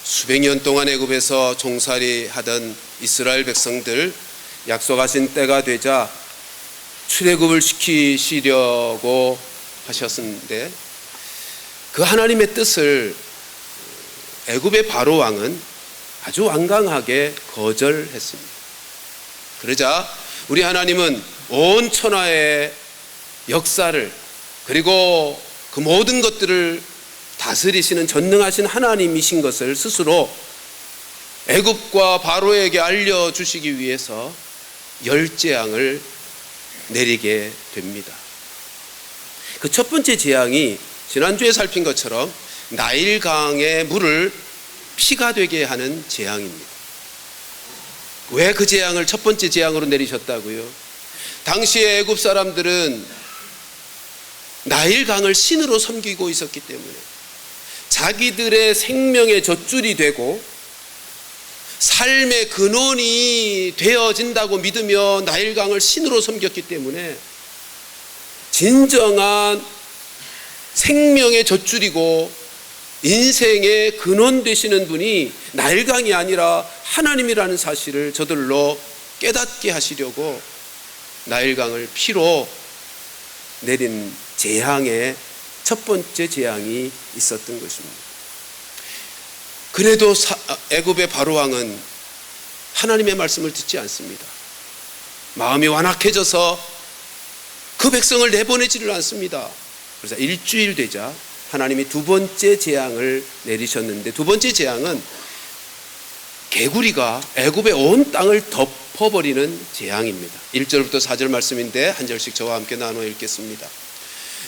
수백 년 동안 애굽에서 종살이 하던 이스라엘 백성들, 약속하신 때가 되자 출애굽을 시키시려고 하셨는데 그 하나님의 뜻을 애굽의 바로 왕은 아주 완강하게 거절했습니다. 그러자 우리 하나님은 온 천하의 역사를 그리고 그 모든 것들을 다스리시는 전능하신 하나님이신 것을 스스로 애굽과 바로에게 알려주시기 위해서 열재앙을 내리게 됩니다. 그 첫 번째 재앙이 지난주에 살핀 것처럼 나일강의 물을 피가 되게 하는 재앙입니다. 왜 그 재앙을 첫 번째 재앙으로 내리셨다고요? 당시에 애굽 사람들은 나일강을 신으로 섬기고 있었기 때문에 자기들의 생명의 젖줄이 되고 삶의 근원이 되어진다고 믿으며 나일강을 신으로 섬겼기 때문에 진정한 생명의 젖줄이고 인생의 근원 되시는 분이 나일강이 아니라 하나님이라는 사실을 저들로 깨닫게 하시려고 나일강을 피로 내린 재앙의 첫 번째 재앙이 있었던 것입니다. 그래도 애굽의 바로왕은 하나님의 말씀을 듣지 않습니다. 마음이 완악해져서 그 백성을 내보내지를 않습니다. 그래서 일주일 되자 하나님이 두 번째 재앙을 내리셨는데, 두 번째 재앙은 개구리가 애굽의 온 땅을 덮어버리는 재앙입니다. 1절부터 4절 말씀인데 한 절씩 저와 함께 나눠 읽겠습니다.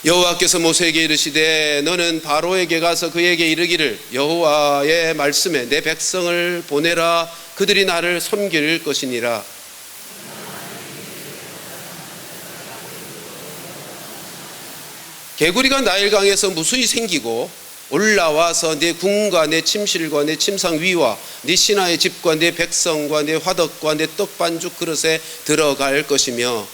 여호와께서 모세에게 이르시되 너는 바로에게 가서 그에게 이르기를 여호와의 말씀에 내 백성을 보내라. 그들이 나를 섬길 것이니라. 개구리가 나일강에서 무수히 생기고 올라와서 내 궁과 내 침실과 내 침상 위와 네 신하의 집과 내 백성과 내 화덕과 내 떡반죽 그릇에 들어갈 것이며,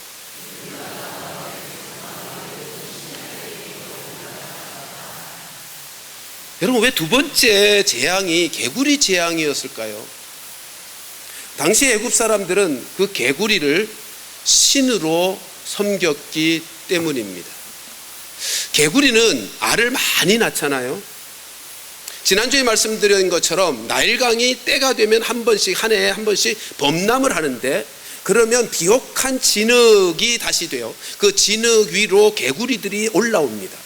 여러분 왜 두 번째 재앙이 개구리 재앙이었을까요? 당시 애굽 사람들은 그 개구리를 신으로 섬겼기 때문입니다. 개구리는 알을 많이 낳잖아요. 지난주에 말씀드린 것처럼 나일강이 때가 되면 한 번씩, 한 해에 한 번씩 범람을 하는데, 그러면 비옥한 진흙이 다시 돼요. 그 진흙 위로 개구리들이 올라옵니다.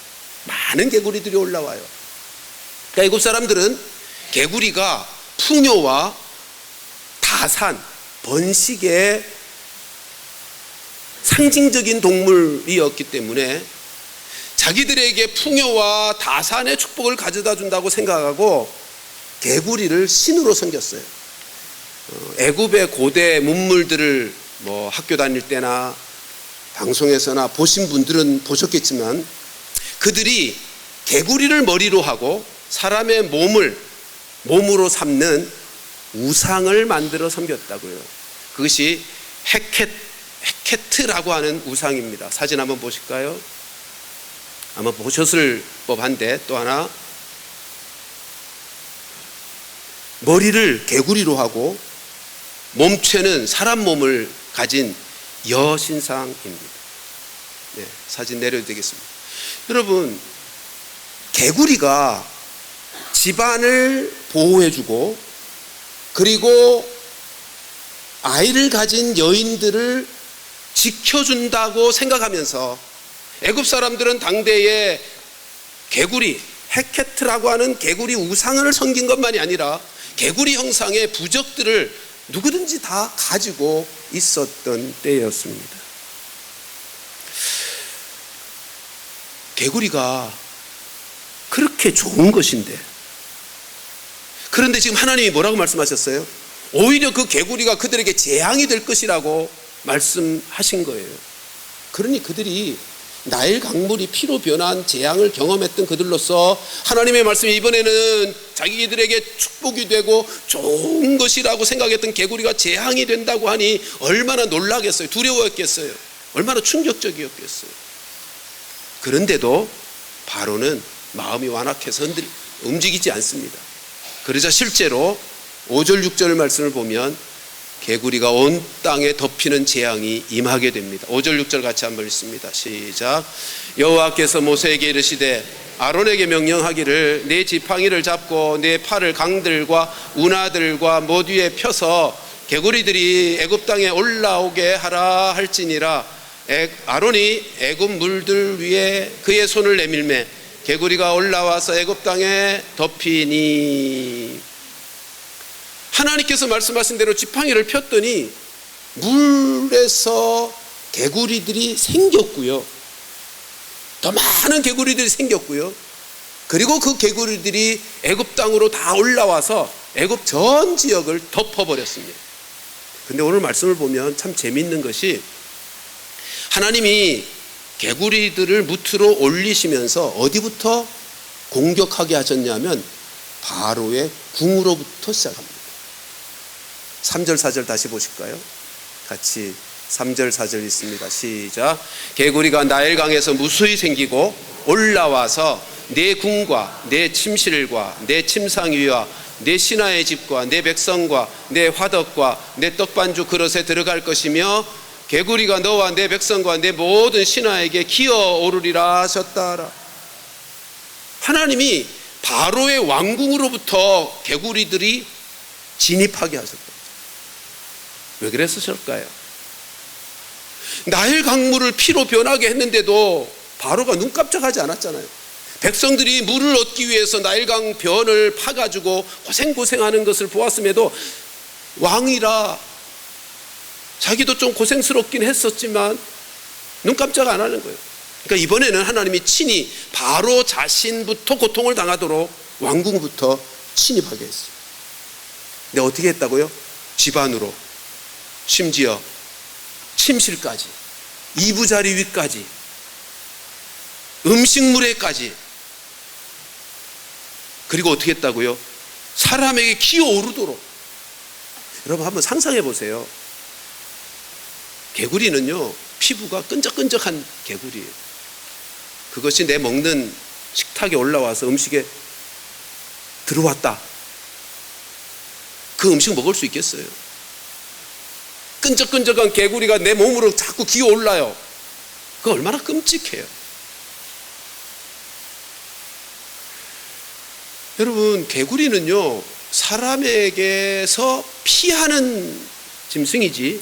많은 개구리들이 올라와요. 그러니까 애굽 사람들은 개구리가 풍요와 다산, 번식의 상징적인 동물이었기 때문에 자기들에게 풍요와 다산의 축복을 가져다 준다고 생각하고 개구리를 신으로 섬겼어요. 애굽의 고대 문물들을 학교 다닐 때나 방송에서나 보신 분들은 보셨겠지만, 그들이 개구리를 머리로 하고 사람의 몸으로 삼는 우상을 만들어 섬겼다고요. 그것이 헤케트라고 하는 우상입니다. 사진 한번 보실까요? 아마 보셨을 법한데, 또 하나, 머리를 개구리로 하고 몸체는 사람 몸을 가진 여신상입니다. 네, 사진 내려도 되겠습니다. 여러분, 개구리가 집안을 보호해주고 그리고 아이를 가진 여인들을 지켜준다고 생각하면서 애굽 사람들은 당대에 개구리, 헤케트라고 하는 개구리 우상을 섬긴 것만이 아니라 개구리 형상의 부적들을 누구든지 다 가지고 있었던 때였습니다. 개구리가 그렇게 좋은 것인데, 그런데 지금 하나님이 뭐라고 말씀하셨어요? 오히려 그 개구리가 그들에게 재앙이 될 것이라고 말씀하신 거예요. 그러니 그들이 나일 강물이 피로 변한 재앙을 경험했던 그들로서 하나님의 말씀이 이번에는 자기들에게 축복이 되고 좋은 것이라고 생각했던 개구리가 재앙이 된다고 하니 얼마나 놀라겠어요. 두려웠겠어요. 얼마나 충격적이었겠어요. 그런데도 바로는 마음이 완악해서 움직이지 않습니다. 그러자 실제로 5절 6절 말씀을 보면 개구리가 온 땅에 덮이는 재앙이 임하게 됩니다. 5절 6절 같이 한번 읽습니다. 시작. 여호와께서 모세에게 이르시되 아론에게 명령하기를 내 지팡이를 잡고 내 팔을 강들과 운하들과 모두에 펴서 개구리들이 애굽 땅에 올라오게 하라 할지니라. 아론이 애굽 물들 위에 그의 손을 내밀매 개구리가 올라와서 애굽 땅에 덮이니. 하나님께서 말씀하신 대로 지팡이를 폈더니 물에서 개구리들이 생겼고요. 더 많은 개구리들이 생겼고요. 그리고 그 개구리들이 애굽 땅으로 다 올라와서 애굽 전 지역을 덮어버렸습니다. 근데 오늘 말씀을 보면 참 재미있는 것이 하나님이 개구리들을 무트로 올리시면서 어디부터 공격하게 하셨냐면 바로의 궁으로부터 시작합니다. 3절 4절 다시 보실까요? 같이 3절 4절 있습니다. 시작. 개구리가 나일강에서 무수히 생기고 올라와서 내 궁과 내 침실과 내 침상위와 내 신하의 집과 내 백성과 내 화덕과 내 떡반주 그릇에 들어갈 것이며 개구리가 너와 내 백성과 내 모든 신하에게 기어오르리라 하셨다라. 하나님이 바로의 왕궁으로부터 개구리들이 진입하게 하셨다. 왜 그랬을까요? 나일 강물을 피로 변하게 했는데도 바로가 눈 깜짝하지 않았잖아요. 백성들이 물을 얻기 위해서 나일강 변을 파가지고 고생하는 것을 보았음에도 왕이라 자기도 좀 고생스럽긴 했었지만 눈 깜짝 안 하는 거예요. 그러니까 이번에는 하나님이 친히 바로 자신부터 고통을 당하도록 왕궁부터 침입하게 했어요. 근데 어떻게 했다고요? 집안으로, 심지어 침실까지, 이부자리 위까지, 음식물에까지. 그리고 어떻게 했다고요? 사람에게 기어오르도록. 여러분 한번 상상해 보세요. 개구리는요, 피부가 끈적끈적한 개구리예요. 그것이 내 먹는 식탁에 올라와서 음식에 들어왔다. 그 음식 먹을 수 있겠어요? 끈적끈적한 개구리가 내 몸으로 자꾸 기어올라요. 그거 얼마나 끔찍해요. 여러분, 개구리는요, 사람에게서 피하는 짐승이지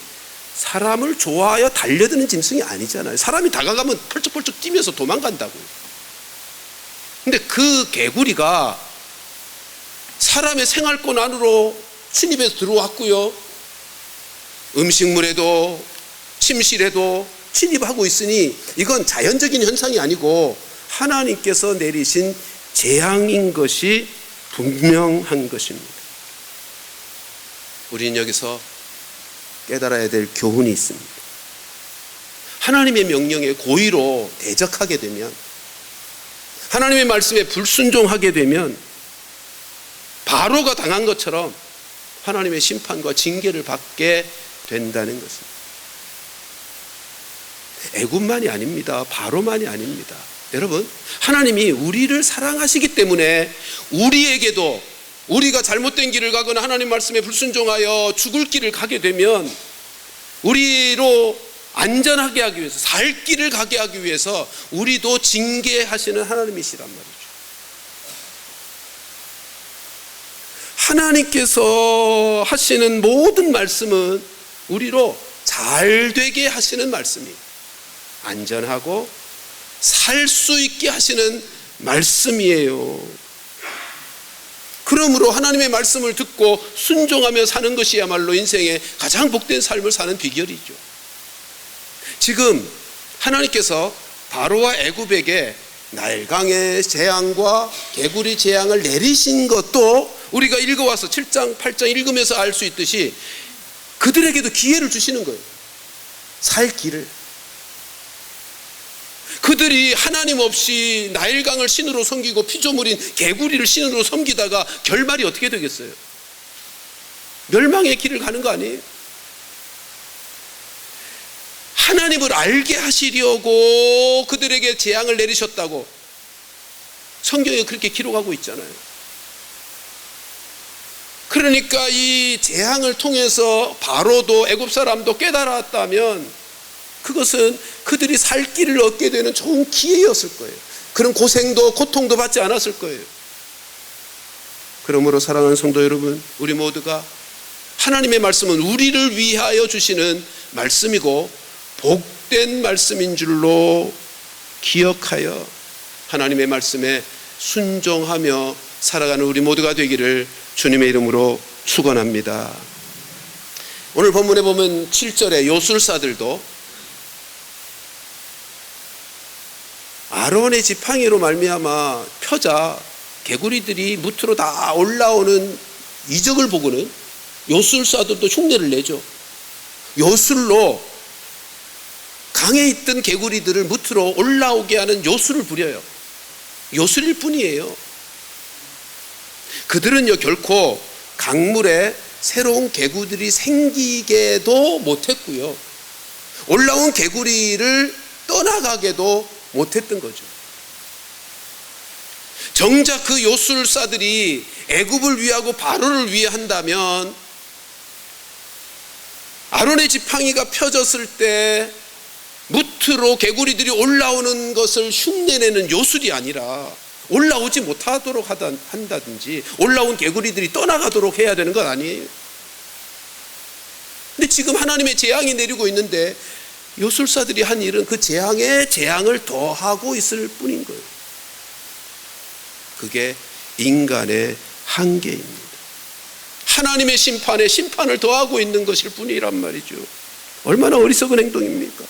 사람을 좋아하여 달려드는 짐승이 아니잖아요. 사람이 다가가면 펄쩍펄쩍 뛰면서 도망간다고요. 근데 그 개구리가 사람의 생활권 안으로 침입해서 들어왔고요. 음식물에도 침실에도 침입하고 있으니 이건 자연적인 현상이 아니고 하나님께서 내리신 재앙인 것이 분명한 것입니다. 우리는 여기서 깨달아야 될 교훈이 있습니다. 하나님의 명령에 고의로 대적하게 되면, 하나님의 말씀에 불순종하게 되면 바로가 당한 것처럼 하나님의 심판과 징계를 받게 된다는 것입니다. 애굽만이 아닙니다. 바로만이 아닙니다. 여러분, 하나님이 우리를 사랑하시기 때문에 우리에게도 우리가 잘못된 길을 가거나 하나님 말씀에 불순종하여 죽을 길을 가게 되면 우리로 안전하게 하기 위해서, 살 길을 가게 하기 위해서 우리도 징계하시는 하나님이시란 말이죠. 하나님께서 하시는 모든 말씀은 우리로 잘 되게 하시는 말씀이에요. 안전하고 살 수 있게 하시는 말씀이에요. 그러므로 하나님의 말씀을 듣고 순종하며 사는 것이야말로 인생의 가장 복된 삶을 사는 비결이죠. 지금 하나님께서 바로와 애굽에게 나일강의 재앙과 개구리 재앙을 내리신 것도 우리가 읽어와서 7장 8장 읽으면서 알 수 있듯이 그들에게도 기회를 주시는 거예요. 살 길을. 그들이 하나님 없이 나일강을 신으로 섬기고 피조물인 개구리를 신으로 섬기다가 결말이 어떻게 되겠어요? 멸망의 길을 가는 거 아니에요? 하나님을 알게 하시려고 그들에게 재앙을 내리셨다고 성경에 그렇게 기록하고 있잖아요. 그러니까 이 재앙을 통해서 바로도 애굽 사람도 깨달았다면 그것은 그들이 살 길을 얻게 되는 좋은 기회였을 거예요. 그런 고생도 고통도 받지 않았을 거예요. 그러므로 사랑하는 성도 여러분, 우리 모두가 하나님의 말씀은 우리를 위하여 주시는 말씀이고 복된 말씀인 줄로 기억하여 하나님의 말씀에 순종하며 살아가는 우리 모두가 되기를 주님의 이름으로 축원합니다. 오늘 본문에 보면 7절에 요술사들도 아론의 지팡이로 말미암아 펴자 개구리들이 무트로 다 올라오는 이적을 보고는 요술사들도 흉내를 내죠. 요술로 강에 있던 개구리들을 무트로 올라오게 하는 요술을 부려요. 요술일 뿐이에요. 그들은요 결코 강물에 새로운 개구리들이 생기게도 못했고요, 올라온 개구리를 떠나가게도 못했던 거죠. 정작 그 요술사들이 애굽을 위하고 바로를 위해 한다면 아론의 지팡이가 펴졌을 때 무트로 개구리들이 올라오는 것을 흉내내는 요술이 아니라 올라오지 못하도록 한다든지 올라온 개구리들이 떠나가도록 해야 되는 건 아니에요. 근데 지금 하나님의 재앙이 내리고 있는데 요술사들이 한 일은 그 재앙에 재앙을 더하고 있을 뿐인 거예요. 그게 인간의 한계입니다. 하나님의 심판에 심판을 더하고 있는 것일 뿐이란 말이죠. 얼마나 어리석은 행동입니까?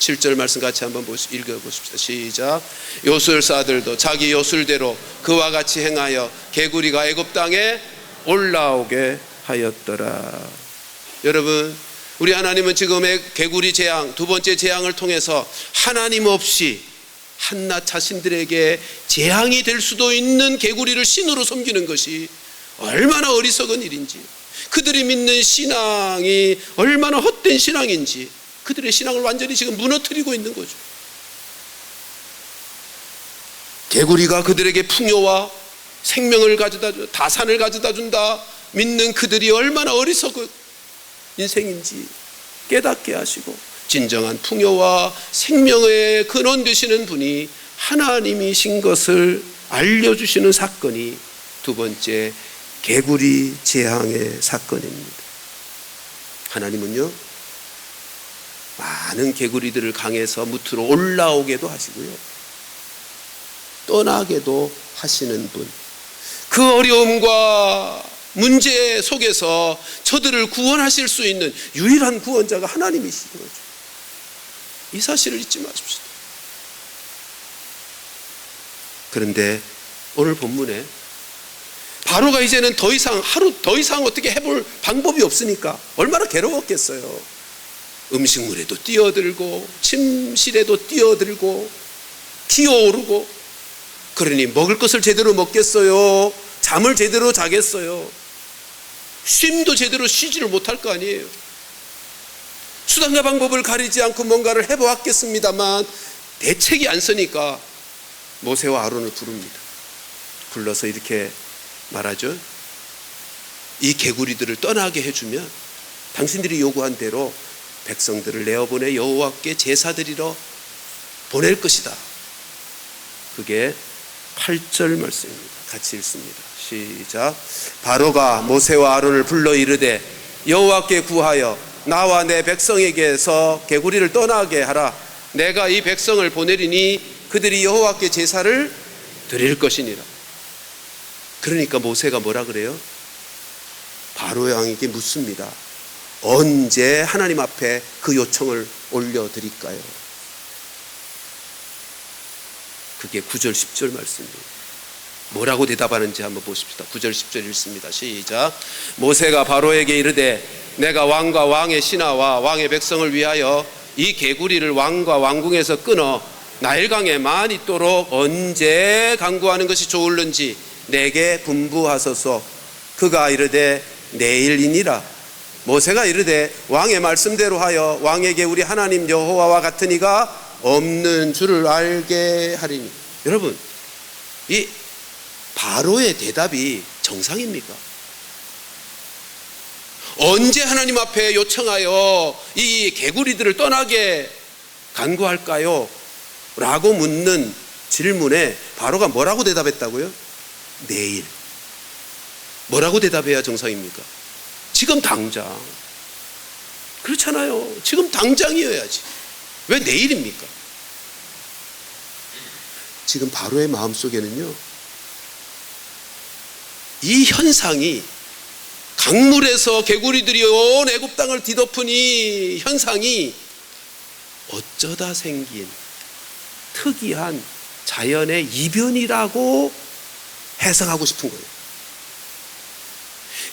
7절 말씀 같이 한번 읽어보십시다. 시작. 요술사들도 자기 요술대로 그와 같이 행하여 개구리가 애굽 땅에 올라오게 하였더라. 여러분, 우리 하나님은 지금의 개구리 재앙, 두 번째 재앙을 통해서 하나님 없이 한낱 자신들에게 재앙이 될 수도 있는 개구리를 신으로 섬기는 것이 얼마나 어리석은 일인지, 그들이 믿는 신앙이 얼마나 헛된 신앙인지 그들의 신앙을 완전히 지금 무너뜨리고 있는 거죠. 개구리가 그들에게 풍요와 생명을 가져다 준다, 다산을 가져다 준다 믿는 그들이 얼마나 어리석은 인생인지 깨닫게 하시고, 진정한 풍요와 생명의 근원 되시는 분이 하나님이신 것을 알려주시는 사건이 두 번째 개구리 재앙의 사건입니다. 하나님은요 많은 개구리들을 강에서 무트로 올라오게도 하시고요, 떠나게도 하시는 분, 그 어려움과 문제 속에서 저들을 구원하실 수 있는 유일한 구원자가 하나님이신 거죠. 이 사실을 잊지 마십시오. 그런데 오늘 본문에 바로가 이제는 더 이상 어떻게 해볼 방법이 없으니까 얼마나 괴로웠겠어요. 음식물에도 뛰어들고 침실에도 뛰어들고 기어오르고, 그러니 먹을 것을 제대로 먹겠어요? 잠을 제대로 자겠어요? 쉼도 제대로 쉬지를 못할 거 아니에요. 수단과 방법을 가리지 않고 뭔가를 해보았겠습니다만 대책이 안 서니까 모세와 아론을 부릅니다. 불러서 이렇게 말하죠. 이 개구리들을 떠나게 해주면 당신들이 요구한 대로 백성들을 내어보내 여호와께 제사드리러 보낼 것이다. 그게 8절 말씀입니다. 같이 읽습니다. 시작. 바로가 모세와 아론을 불러 이르되 여호와께 구하여 나와 내 백성에게서 개구리를 떠나게 하라. 내가 이 백성을 보내리니 그들이 여호와께 제사를 드릴 것이니라. 그러니까 모세가 뭐라 그래요? 바로 왕에게 묻습니다. 언제 하나님 앞에 그 요청을 올려드릴까요? 그게 9절 10절 말씀입니다. 뭐라고 대답하는지 한번 보십시다. 9절 10절 읽습니다. 시작. 모세가 바로에게 이르되 내가 왕과 왕의 신하와 왕의 백성을 위하여 이 개구리를 왕과 왕궁에서 끊어 나일강에 많이 있도록 언제 강구하는 것이 좋을는지 내게 분부하소서. 그가 이르되 내일이니라. 모세가 이르되 왕의 말씀대로 하여 왕에게 우리 하나님 여호와와 같은 이가 없는 줄을 알게 하리니. 여러분, 이 바로의 대답이 정상입니까? 언제 하나님 앞에 요청하여 이 개구리들을 떠나게 간구할까요? 라고 묻는 질문에 바로가 뭐라고 대답했다고요? 내일. 뭐라고 대답해야 정상입니까? 지금 당장. 그렇잖아요. 지금 당장이어야지. 왜 내일입니까? 지금 바로의 마음속에는요, 이 현상이, 강물에서 개구리들이 온 애굽 땅을 뒤덮은 이 현상이 어쩌다 생긴 특이한 자연의 이변이라고 해석하고 싶은 거예요.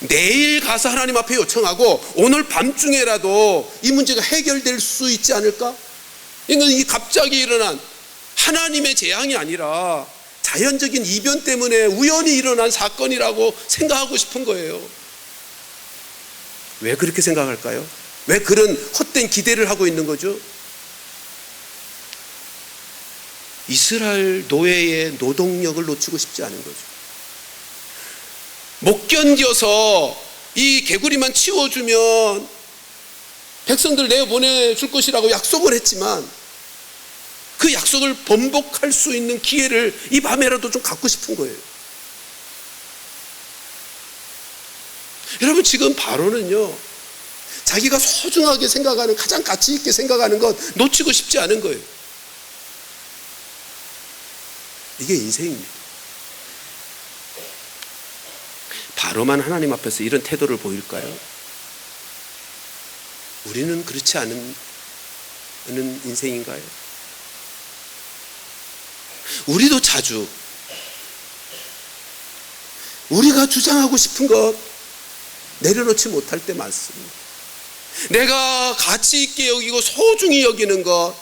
내일 가서 하나님 앞에 요청하고 오늘 밤중에라도 이 문제가 해결될 수 있지 않을까? 이건 이 갑자기 일어난 하나님의 재앙이 아니라 자연적인 이변 때문에 우연히 일어난 사건이라고 생각하고 싶은 거예요. 왜 그렇게 생각할까요? 왜 그런 헛된 기대를 하고 있는 거죠? 이스라엘 노예의 노동력을 놓치고 싶지 않은 거죠. 못 견뎌서 이 개구리만 치워주면 백성들 내보내줄 것이라고 약속을 했지만 그 약속을 번복할 수 있는 기회를 이 밤에라도 좀 갖고 싶은 거예요. 여러분, 지금 바로는요, 자기가 소중하게 생각하는, 가장 가치 있게 생각하는 것 놓치고 싶지 않은 거예요. 이게 인생입니다. 바로만 하나님 앞에서 이런 태도를 보일까요? 우리는 그렇지 않은 인생인가요? 우리도 자주 우리가 주장하고 싶은 것 내려놓지 못할 때 많습니다. 내가 가치 있게 여기고 소중히 여기는 것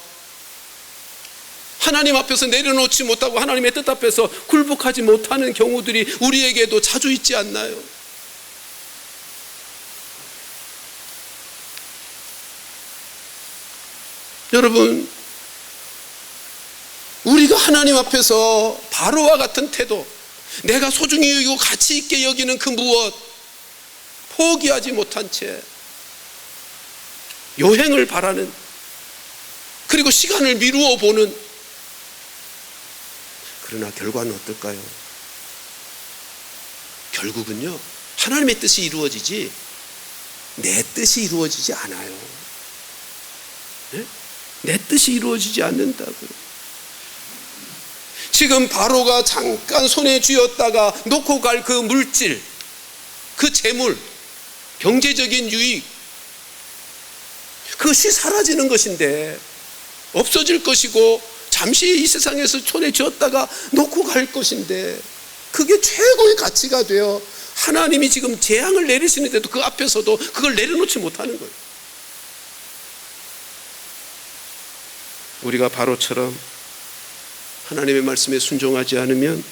하나님 앞에서 내려놓지 못하고 하나님의 뜻 앞에서 굴복하지 못하는 경우들이 우리에게도 자주 있지 않나요? 여러분, 우리가 하나님 앞에서 바로와 같은 태도, 내가 소중히 여기고 가치 있게 여기는 그 무엇 포기하지 못한 채 요행을 바라는, 그리고 시간을 미루어 보는, 그러나 결과는 어떨까요? 결국은요, 하나님의 뜻이 이루어지지 내 뜻이 이루어지지 않아요. 네? 내 뜻이 이루어지지 않는다고요. 지금 바로가 잠깐 손에 쥐었다가 놓고 갈 그 물질, 그 재물, 경제적인 유익, 그것이 사라지는 것인데, 없어질 것이고 잠시 이 세상에서 손에 쥐었다가 놓고 갈 것인데, 그게 최고의 가치가 되어 하나님이 지금 재앙을 내리시는데도 그 앞에서도 그걸 내려놓지 못하는 거예요. 우리가 바로처럼 하나님의 말씀에 순종하지 않으면,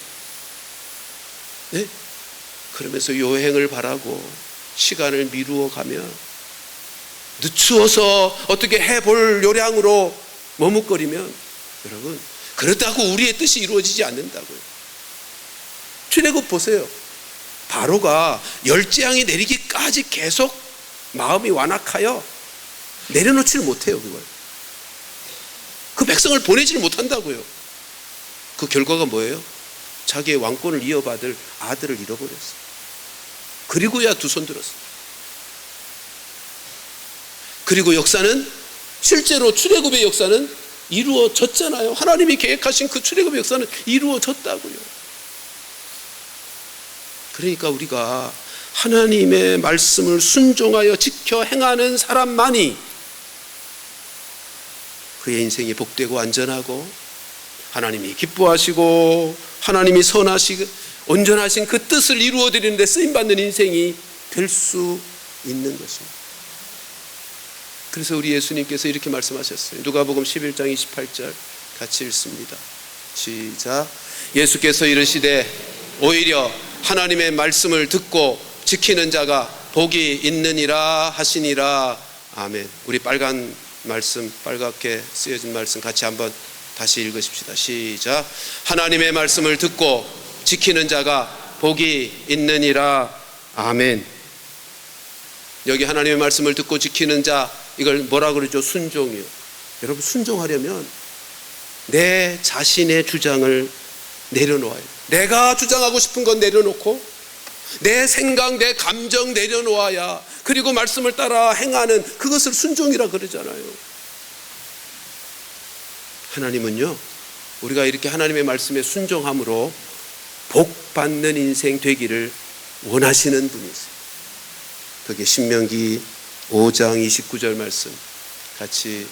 네? 그러면서 요행을 바라고 시간을 미루어 가면, 늦추어서 어떻게 해볼 요량으로 머뭇거리면, 여러분, 그렇다고 우리의 뜻이 이루어지지 않는다고요. 출애굽 보세요. 바로가 열재앙이 내리기까지 계속 마음이 완악하여 내려놓지를 못해요. 그걸, 그 백성을 보내지를 못한다고요. 그 결과가 뭐예요? 자기의 왕권을 이어받을 아들을 잃어버렸어요. 그리고야 두 손 들었어요. 그리고 역사는, 실제로 출애굽의 역사는 이루어졌잖아요. 하나님이 계획하신 그 출애굽의 역사는 이루어졌다고요. 그러니까 우리가 하나님의 말씀을 순종하여 지켜 행하는 사람만이 그의 인생이 복되고 안전하고, 하나님이 기뻐하시고 하나님이 선하시고 온전하신 그 뜻을 이루어드리는 데 쓰임받는 인생이 될 수 있는 것입니다. 그래서 우리 예수님께서 이렇게 말씀하셨어요. 누가복음 11장 28절 같이 읽습니다. 시작. 예수께서 이르시되 오히려 하나님의 말씀을 듣고 지키는 자가 복이 있느니라 하시니라. 아멘. 우리 빨간 말씀, 빨갛게 쓰여진 말씀 같이 한번 다시 읽으십시다. 시작. 하나님의 말씀을 듣고 지키는 자가 복이 있느니라. 아멘. 여기 하나님의 말씀을 듣고 지키는 자, 이걸 뭐라 그러죠? 순종이요. 여러분, 순종하려면 내 자신의 주장을 내려놓아요. 내가 주장하고 싶은 건 내려놓고 내 생각, 내 감정 내려놓아야, 그리고 말씀을 따라 행하는 그것을 순종이라 그러잖아요. 하나님은요, 우리가 이렇게 하나님의 말씀에 순종함으로 복 받는 인생 되기를 원하시는 분이세요. 그게 신명기 5장 29절 말씀 같이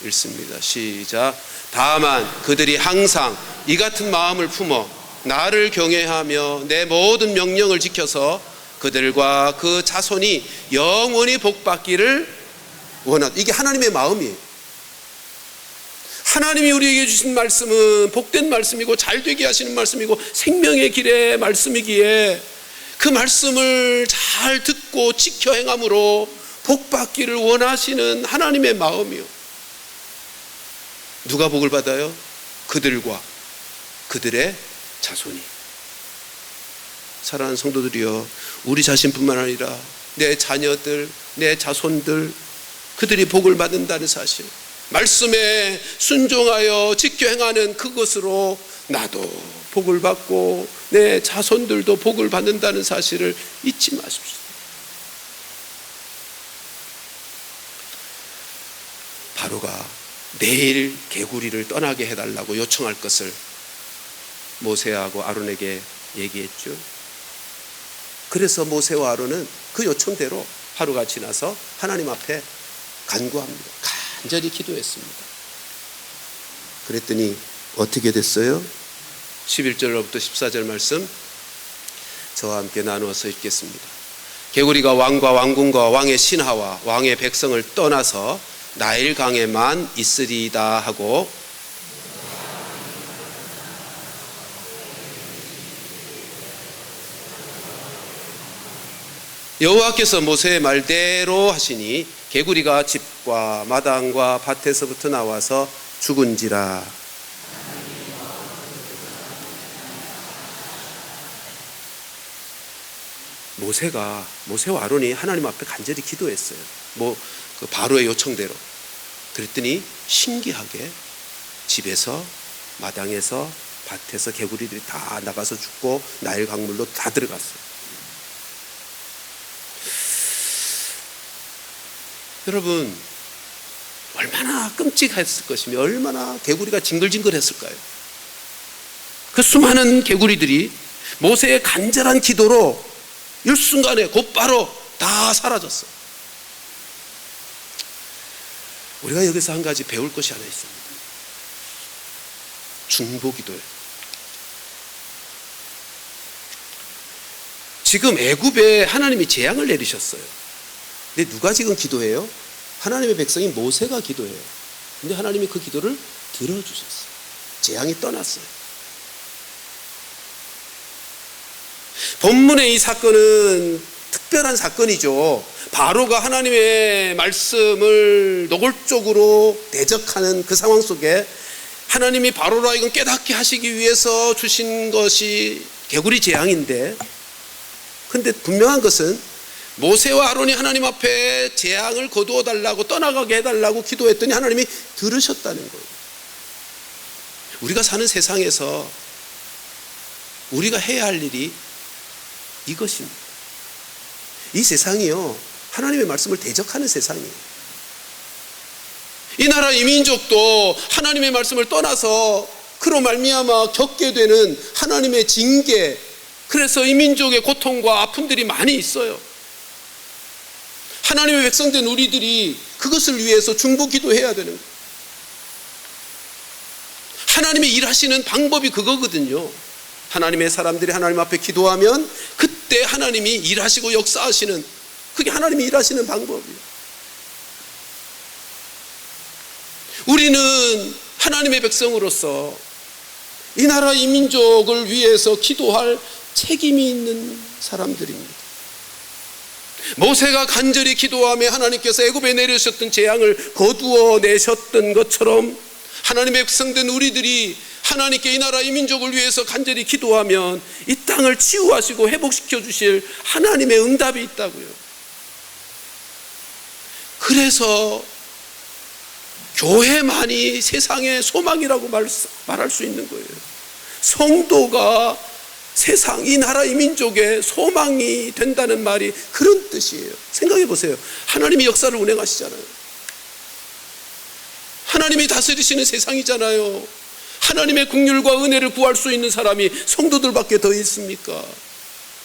읽습니다. 시작. 다만 그들이 항상 이 같은 마음을 품어 나를 경외하며 내 모든 명령을 지켜서 그들과 그 자손이 영원히 복받기를 원한다. 이게 하나님의 마음이에요. 하나님이 우리에게 주신 말씀은 복된 말씀이고 잘되게 하시는 말씀이고 생명의 길의 말씀이기에 그 말씀을 잘 듣고 지켜 행함으로 복받기를 원하시는 하나님의 마음이요. 누가 복을 받아요? 그들과 그들의 자손이. 사랑하는 성도들이여, 우리 자신뿐만 아니라 내 자녀들, 내 자손들, 그들이 복을 받는다는 사실, 말씀에 순종하여 지켜 행하는 그것으로 나도 복을 받고 내 자손들도 복을 받는다는 사실을 잊지 마십시오. 바로가 내일 개구리를 떠나게 해달라고 요청할 것을 모세하고 아론에게 얘기했죠. 그래서 모세와 아론은 그 요청대로 하루가 지나서 하나님 앞에 간구합니다. 간절히 기도했습니다. 그랬더니 어떻게 됐어요? 11절로부터 14절 말씀 저와 함께 나누어서 읽겠습니다. 개구리가 왕과 왕궁과 왕의 신하와 왕의 백성을 떠나서 나일강에만 있으리이다 하고 여호와께서 모세의 말대로 하시니 개구리가 집과 마당과 밭에서부터 나와서 죽은지라. 모세와 아론이 하나님 앞에 간절히 기도했어요. 그 바로의 요청대로. 그랬더니 신기하게 집에서, 마당에서, 밭에서 개구리들이 다 나가서 죽고 나일 강물로 다 들어갔어요. 여러분, 얼마나 끔찍했을 것이며 얼마나 개구리가 징글징글했을까요? 그 수많은 개구리들이 모세의 간절한 기도로 일순간에 곧바로 다 사라졌어요. 우리가 여기서 한 가지 배울 것이 하나 있습니다. 중보기도예요. 지금 애굽에 하나님이 재앙을 내리셨어요. 근데 누가 지금 기도해요? 하나님의 백성인 모세가 기도해요. 근데 하나님이 그 기도를 들어주셨어요. 재앙이 떠났어요. 본문의 이 사건은 특별한 사건이죠. 바로가 하나님의 말씀을 노골적으로 대적하는 그 상황 속에 하나님이 바로로 하여금 깨닫게 하시기 위해서 주신 것이 개구리 재앙인데, 근데 분명한 것은 모세와 아론이 하나님 앞에 재앙을 거두어 달라고, 떠나가게 해달라고 기도했더니 하나님이 들으셨다는 거예요. 우리가 사는 세상에서 우리가 해야 할 일이 이것입니다. 이 세상이요, 하나님의 말씀을 대적하는 세상이에요. 이 나라 이 민족도 하나님의 말씀을 떠나서 그로 말미암아 겪게 되는 하나님의 징계, 그래서 이 민족의 고통과 아픔들이 많이 있어요. 하나님의 백성된 우리들이 그것을 위해서 중보기도해야 되는 거예요. 하나님이 일하시는 방법이 그거거든요. 하나님의 사람들이 하나님 앞에 기도하면 그때 하나님이 일하시고 역사하시는, 그게 하나님이 일하시는 방법이에요. 우리는 하나님의 백성으로서 이 나라 이 민족을 위해서 기도할 책임이 있는 사람들입니다. 모세가 간절히 기도하며 하나님께서 애굽에 내리셨던 재앙을 거두어 내셨던 것처럼 하나님의 백성된 우리들이 하나님께 이 나라 이 민족을 위해서 간절히 기도하면 이 땅을 치유하시고 회복시켜 주실 하나님의 응답이 있다고요. 그래서 교회만이 세상의 소망이라고 말할 수 있는 거예요. 성도가 세상, 이 나라, 이 민족의 소망이 된다는 말이 그런 뜻이에요. 생각해 보세요. 하나님이 역사를 운행하시잖아요. 하나님이 다스리시는 세상이잖아요. 하나님의 긍휼과 은혜를 구할 수 있는 사람이 성도들밖에 더 있습니까?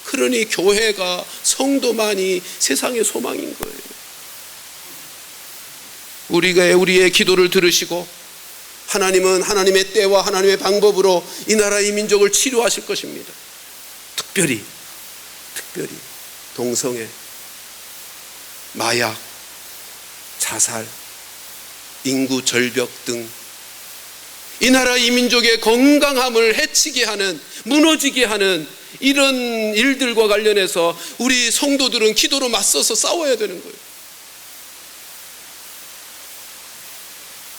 그러니 교회가, 성도만이 세상의 소망인 거예요. 우리의 기도를 들으시고 하나님은 하나님의 때와 하나님의 방법으로 이 나라, 이 민족을 치료하실 것입니다. 특별히 동성애, 마약, 자살, 인구 절벽 등 이 나라, 이 민족의 건강함을 해치게 하는, 무너지게 하는 이런 일들과 관련해서 우리 성도들은 기도로 맞서서 싸워야 되는 거예요.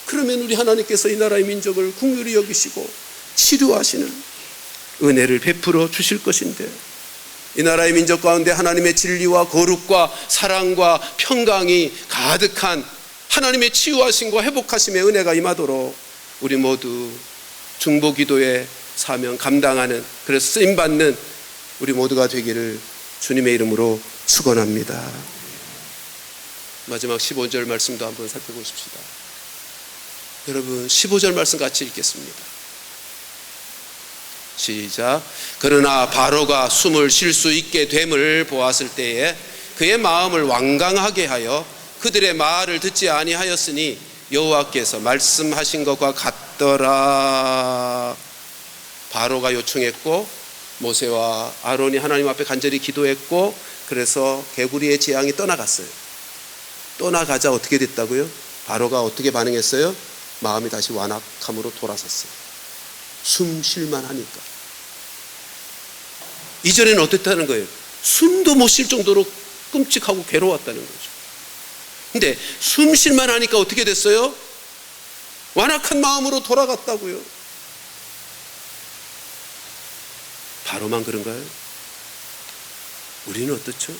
그러면 우리 하나님께서 이 나라의 민족을 긍휼히 여기시고 치료하시는 은혜를 베풀어 주실 것인데, 이 나라의 민족 가운데 하나님의 진리와 거룩과 사랑과 평강이 가득한 하나님의 치유하심과 회복하심의 은혜가 임하도록 우리 모두 중보기도의 사명 감당하는, 그래서 쓰임받는 우리 모두가 되기를 주님의 이름으로 축원합니다. 마지막 15절 말씀도 한번 살펴보십시다. 여러분, 15절 말씀 같이 읽겠습니다. 시작. 그러나 바로가 숨을 쉴 수 있게 됨을 보았을 때에 그의 마음을 완강하게 하여 그들의 말을 듣지 아니하였으니 여호와께서 말씀하신 것과 같더라. 바로가 요청했고 모세와 아론이 하나님 앞에 간절히 기도했고, 그래서 개구리의 재앙이 떠나갔어요. 떠나가자 어떻게 됐다고요? 바로가 어떻게 반응했어요? 마음이 다시 완악함으로 돌아섰어요. 숨 쉴만 하니까. 이전에는 어땠다는 거예요? 숨도 못 쉴 정도로 끔찍하고 괴로웠다는 거죠. 근데 숨 쉴만 하니까 어떻게 됐어요? 완악한 마음으로 돌아갔다고요. 바로만 그런가요? 우리는 어떻죠?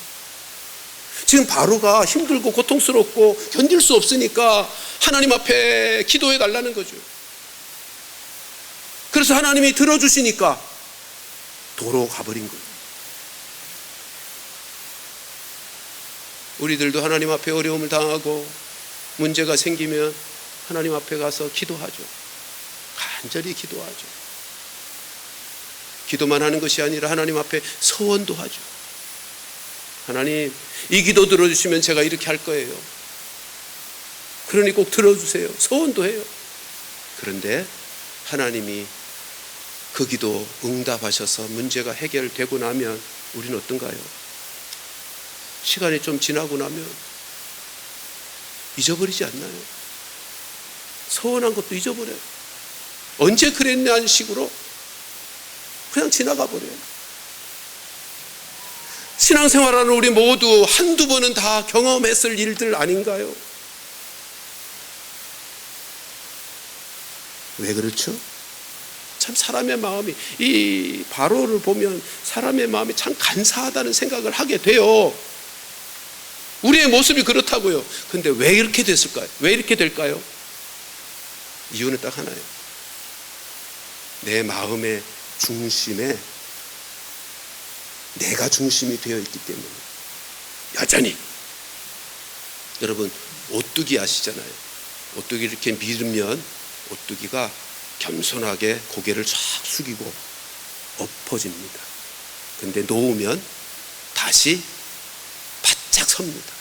지금 바로가 힘들고 고통스럽고 견딜 수 없으니까 하나님 앞에 기도해 달라는 거죠. 그래서 하나님이 들어주시니까 도로 가버린 거예요. 우리들도 하나님 앞에 어려움을 당하고 문제가 생기면 하나님 앞에 가서 기도하죠. 간절히 기도하죠. 기도만 하는 것이 아니라 하나님 앞에 서원도 하죠. 하나님, 이 기도 들어주시면 제가 이렇게 할 거예요. 그러니 꼭 들어주세요. 서원도 해요. 그런데 하나님이 그 기도 응답하셔서 문제가 해결되고 나면 우리는 어떤가요? 시간이 좀 지나고 나면 잊어버리지 않나요? 서운한 것도 잊어버려요. 언제 그랬냐는 식으로 그냥 지나가 버려요. 신앙생활하는 우리 모두 한두 번은 다 경험했을 일들 아닌가요? 왜 그렇죠? 참 사람의 마음이, 이 바로를 보면 사람의 마음이 참 간사하다는 생각을 하게 돼요. 우리의 모습이 그렇다고요. 근데 왜 이렇게 됐을까요? 왜 이렇게 될까요? 이유는 딱 하나예요. 내 마음의 중심에 내가 중심이 되어 있기 때문에. 여전히 여러분, 오뚜기 아시잖아요. 오뚜기 이렇게 밀으면 오뚜기가 겸손하게 고개를 쫙 숙이고 엎어집니다. 근데 놓으면 다시 바짝 섭니다.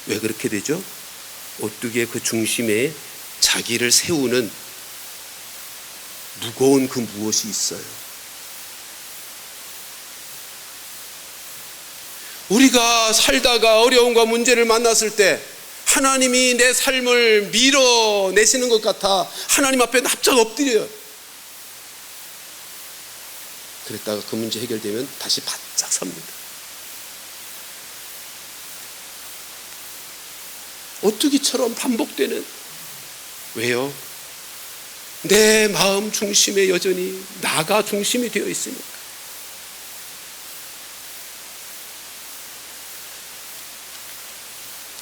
왜 그렇게 되죠? 오뚜기의 그 중심에 자기를 세우는 무거운 그 무엇이 있어요. 우리가 살다가 어려움과 문제를 만났을 때 하나님이 내 삶을 밀어내시는 것 같아 하나님 앞에 납작 엎드려요. 그랬다가 그 문제 해결되면 다시 바짝 섭니다. 오뚜기처럼 반복되는. 왜요? 내 마음 중심에 여전히 나가 중심이 되어 있으니까.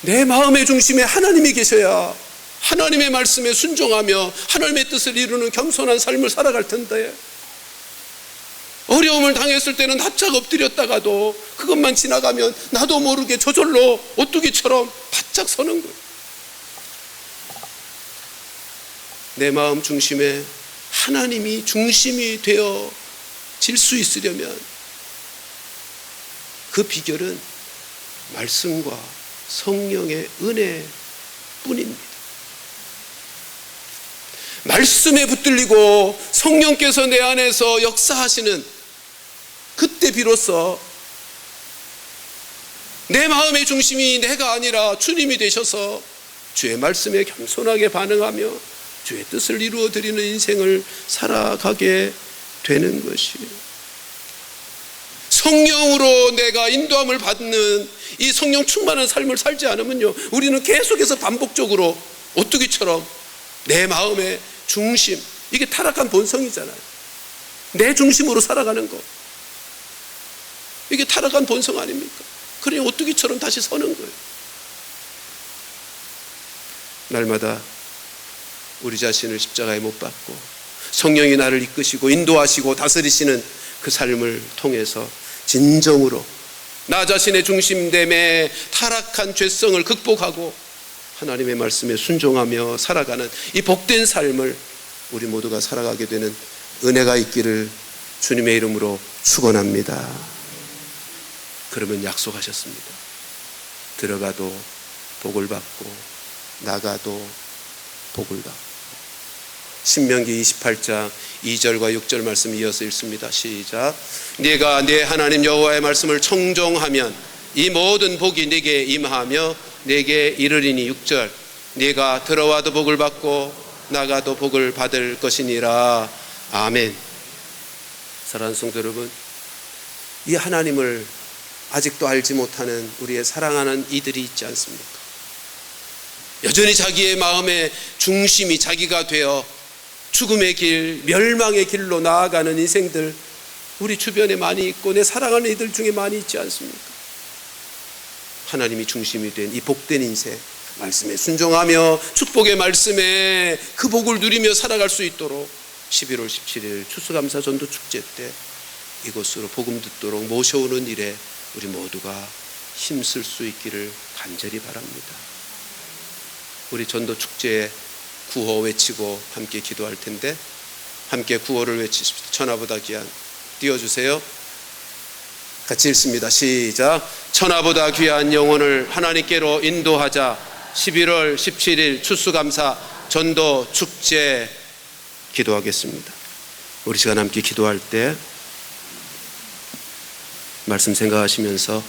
내 마음의 중심에 하나님이 계셔야 하나님의 말씀에 순종하며 하나님의 뜻을 이루는 겸손한 삶을 살아갈 텐데, 어려움을 당했을 때는 납작 엎드렸다가도 그것만 지나가면 나도 모르게 저절로 오뚜기처럼 바짝 서는 거예요. 내 마음 중심에 하나님이 중심이 되어질 수 있으려면 그 비결은 말씀과 성령의 은혜뿐입니다. 말씀에 붙들리고 성령께서 내 안에서 역사하시는 그때 비로소 내 마음의 중심이 내가 아니라 주님이 되셔서 주의 말씀에 겸손하게 반응하며 주의 뜻을 이루어드리는 인생을 살아가게 되는 것이에요. 성령으로 내가 인도함을 받는 이 성령 충만한 삶을 살지 않으면요, 우리는 계속해서 반복적으로 오뚜기처럼 내 마음의 중심, 이게 타락한 본성이잖아요. 내 중심으로 살아가는 거, 이게 타락한 본성 아닙니까? 그러니 오뚜기처럼 다시 서는 거예요. 날마다 우리 자신을 십자가에 못 박고 성령이 나를 이끄시고 인도하시고 다스리시는 그 삶을 통해서 진정으로 나 자신의 중심됨에 타락한 죄성을 극복하고 하나님의 말씀에 순종하며 살아가는 이 복된 삶을 우리 모두가 살아가게 되는 은혜가 있기를 주님의 이름으로 축원합니다. 그러면 약속하셨습니다. 들어가도 복을 받고 나가도 복을 받고. 신명기 28장 2절과 6절 말씀 이어서 읽습니다. 시작. 네가 네 하나님 여호와의 말씀을 청종하면 이 모든 복이 네게 임하며 네게 이르리니. 6절. 네가 들어와도 복을 받고 나가도 복을 받을 것이니라. 아멘. 사랑하는 성도 여러분, 이 하나님을 아직도 알지 못하는 우리의 사랑하는 이들이 있지 않습니까? 여전히 자기의 마음의 중심이 자기가 되어 죽음의 길, 멸망의 길로 나아가는 인생들 우리 주변에 많이 있고 내 사랑하는 이들 중에 많이 있지 않습니까? 하나님이 중심이 된 이 복된 인생, 말씀에 순종하며 축복의 말씀에 그 복을 누리며 살아갈 수 있도록 11월 17일 추수감사 전도 축제 때 이곳으로 복음 듣도록 모셔오는 일에 우리 모두가 힘쓸 수 있기를 간절히 바랍니다. 우리 전도 축제에 구호 외치고 함께 기도할 텐데 함께 구호를 외치십시다. 천하보다 귀한, 띄워주세요. 같이 읽습니다. 시작. 천하보다 귀한 영혼을 하나님께로 인도하자. 11월 17일 추수감사 전도 축제 기도하겠습니다. 우리 시간 함께 기도할 때 말씀 생각하시면서